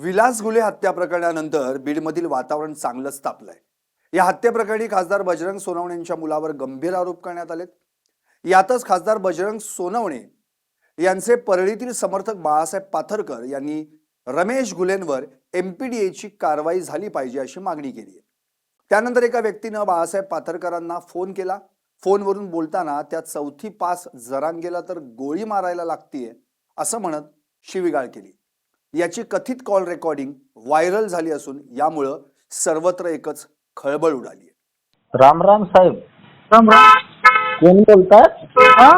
विलास गुले हत्या प्रकरणानंतर बीडमधील वातावरण चांगलंच तापलंय. या हत्येप्रकरणी खासदार बजरंग सोनवणे यांच्या मुलावर गंभीर आरोप करण्यात आलेत. यातच खासदार बजरंग सोनवणे यांचे परळीतील समर्थक बाळासाहेब पाथरकर यांनी रमेश गुलेंवर एमपीडीएची कारवाई झाली पाहिजे अशी मागणी केली आहे. त्यानंतर एका व्यक्तीनं बाळासाहेब पाथरकरांना फोन केला. फोनवरून बोलताना त्या चौथी पास जरांगेला तर गोळी मारायला लागतीये असं म्हणत शिवीगाळ केली. याची कथित कॉल रेकॉर्डिंग व्हायरल झाली असून यामुळं सर्वत्र एकच खळबळ उडाली. राम राम साहेब. राम राम. कोण बोलतात? हा,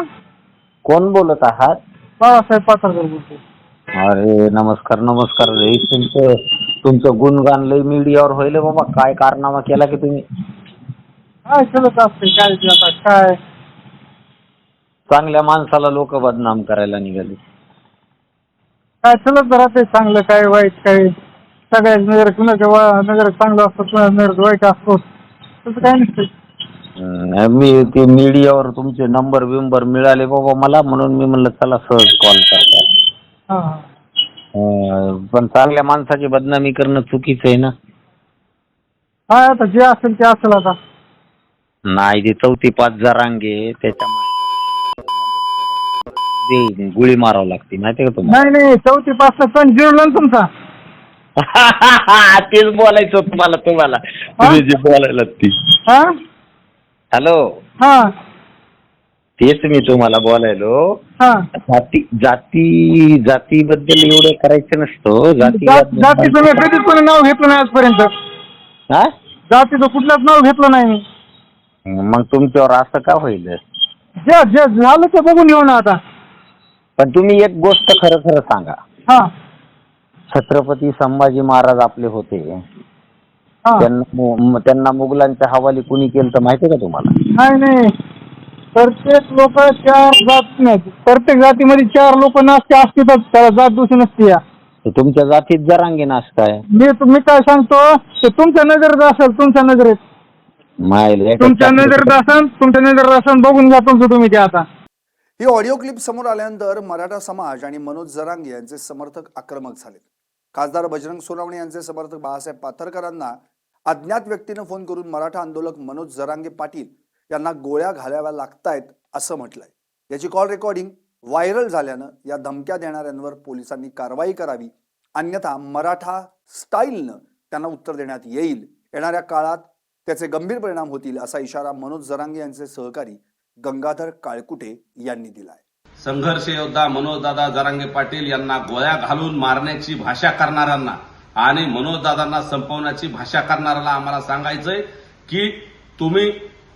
कोण बोलत आहात? बाळासाहेब पाथरकर बोलतो. अरे नमस्कार नमस्कार. तुमचं गुणगान लय मीडियावर होईल बाबा. काय कारनामा केला की तुम्ही? काय चलत असते काय ते आता काय चांगल्या माणसाला लोक बदनाम करायला निघाले. काय चलत राहते चांगलं काय वाईट काय. सगळ्या नजर कुणाच्या नजर चांगलं असतं कुणाच्या नजर वाईट असतो तसं काय नसतं. मी ते मीडियावर तुमचे नंबर बिंबर मिळाले बाबा मला, म्हणून मी म्हणलं चला सहज कॉल करता. हा हा. पण चांगल्या माणसाची बदनामी करणं चुकीचं आहे ना. हा आता जे असेल ते असेल. आता नाही ते चौथी पाच जरांगे त्याच्या गोळी मारावं लागते माहितीये का तुम्हाला? नाही नाही 4th-5ला सण जिरला ना तुमचा. तेच बोलायचं तुम्हाला तुम्ही जे बोलायला ती. हा हॅलो. हा तेच मी तुम्हाला बोलायलो. हा. जातीबद्दल एवढं करायचं नसतं. जातीचं मी कधीच कोणी नाव घेतलं नाही आजपर्यंत. हा जातीचं कुठलंच नाव घेतलं नाही मी. मग तुमच्यावर असं का होईल? जे जे झालं ते बघून येऊ ना आता. पण तुम्ही एक गोष्ट खरं खरं सांगा. हा छत्रपती संभाजी महाराज आपले होते, हा. त्यांना मुघलांच्या हवाली कुणी केलं तर माहितीये का तुम्हाला? नाही नाही, प्रत्येक लोक 4 जात नाहीत. प्रत्येक जातीमध्ये 4 लोक नाचते असतात. त्याला जात दुसरी नसते. या तुमच्या जातीत जरांगे नाचताय. मी काय सांगतो ते तुमच्या नजरेत असेल. तुमच्या नजरेत तुमच्या नजरेत असेल बघून घ्या तुमचं तुम्ही ते. आता ही ऑडिओ क्लिप समोर आल्यानंतर मराठा समाज आणि मनोज जरांगे यांचे समर्थक आक्रमक झाले. खासदार बजरंग सोनवणे यांचे समर्थक बाळासाहेब पाथरकरांना अज्ञात व्यक्तीनं फोन करून मराठा आंदोलक मनोज जरांगे पाटील यांना गोळ्या घालाव्या लागतायत असं म्हटलंय. याची कॉल रेकॉर्डिंग व्हायरल झाल्यानं या धमक्या देणाऱ्यांवर पोलिसांनी कारवाई करावी, अन्यथा मराठा स्टाईलनं त्यांना उत्तर देण्यात येईल. येणाऱ्या काळात त्याचे गंभीर परिणाम होतील असा इशारा मनोज जरांगे यांचे सहकारी गंगाधर काळकुटे यांनी दिलाय. संघर्ष योद्धा मनोजदादा जरांगे पाटील यांना गोळ्या घालून मारण्याची भाषा करणाऱ्यांना आणि मनोजदादांना संपवण्याची भाषा करणाऱ्याला आम्हाला सांगायचंय की तुम्ही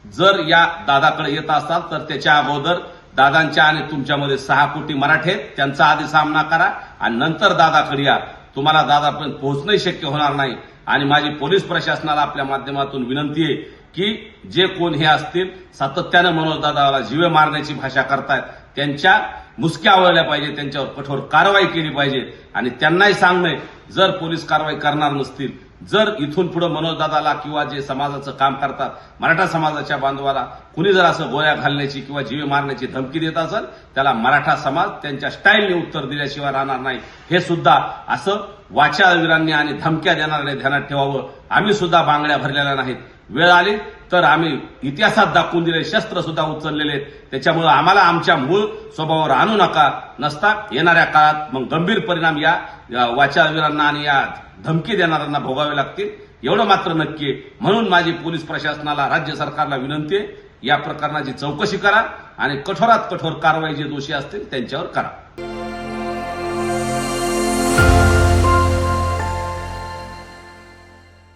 जर या दादाकडे येत असाल तर त्याच्या अगोदर दादांच्या आणि तुमच्यामध्ये 6 कोटी मराठे आहेत, त्यांचा आधी सामना करा आणि नंतर दादाकडे या. तुम्हाला दादापर्यंत पोहोचणंही शक्य होणार नाही. आणि माझी पोलीस प्रशासनाला आपल्या माध्यमातून विनंती आहे की जे कोण हे असतील सातत्यानं मनोजदादाला जीवे मारण्याची भाषा करतायत त्यांच्या मुसक्या आवळल्या पाहिजे, त्यांच्यावर कठोर कारवाई केली पाहिजे. आणि त्यांनाही सांगणं जर पोलीस कारवाई करणार नसतील, जर इथून पुढे मनोजदादाला किंवा जे समाजाचं काम करतात मराठा समाजाच्या बांधवाला कुणी जर असं गोळ्या घालण्याची किंवा जीवे मारण्याची धमकी देत असेल त्याला मराठा समाज त्यांच्या स्टाईलने उत्तर दिल्याशिवाय राहणार नाही. हे सुद्धा असं वाचाळवीरांनी आणि धमक्या देणाऱ्याने ध्यानात ठेवावं. आम्ही सुद्धा बांगड्या भरलेल्या नाहीत. वेळ आली तर आम्ही इतिहासात दाखवून दिले शस्त्र सुद्धा उचललेले आहेत. त्याच्यामुळे आम्हाला आमच्या मूळ स्वभावावर आणू नका. नसता येणाऱ्या काळात मग गंभीर परिणाम या वाचाळवीरांना आणि या धमकी देणाऱ्यांना भोगावे लागतील एवढं मात्र नक्की आहे. म्हणून माझी पोलीस प्रशासनाला राज्य सरकारला विनंती आहे, या प्रकरणाची चौकशी करा आणि कठोरात कठोर कारवाई जे दोषी असतील त्यांच्यावर करा.